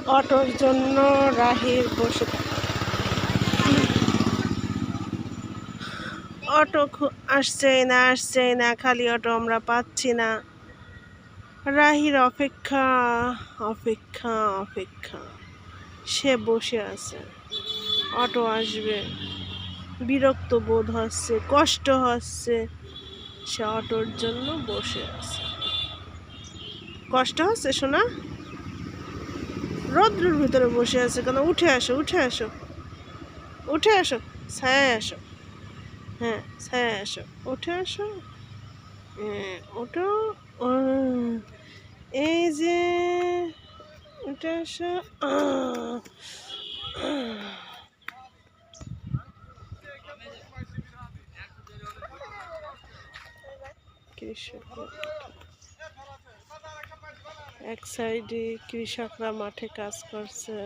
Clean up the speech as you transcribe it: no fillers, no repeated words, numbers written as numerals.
অটোর জন্য রাহির বসে অটো আসছেই না, খালি অটো আমরা পাচ্ছি না। রাহির অপেক্ষা অপেক্ষা অপেক্ষা, সে বসে আছে। অটো আসবে, বিরক্ত বোধ হচ্ছে, কষ্ট হচ্ছে, সে অটোর জন্য বসে আছে। কষ্ট হচ্ছে শোনা? রৌদ্রের ভিতরে বসে আছে কেন? উঠে আসো, উঠে আসো, উঠে আসো, ছায় আসো। হ্যাঁ, ছায় আসো, উঠে আসো। হ্যাঁ, ওঠো। এই যে উঠে আসো। কৃষক, এক সাইডে কৃষকরা মাঠে কাজ করছে।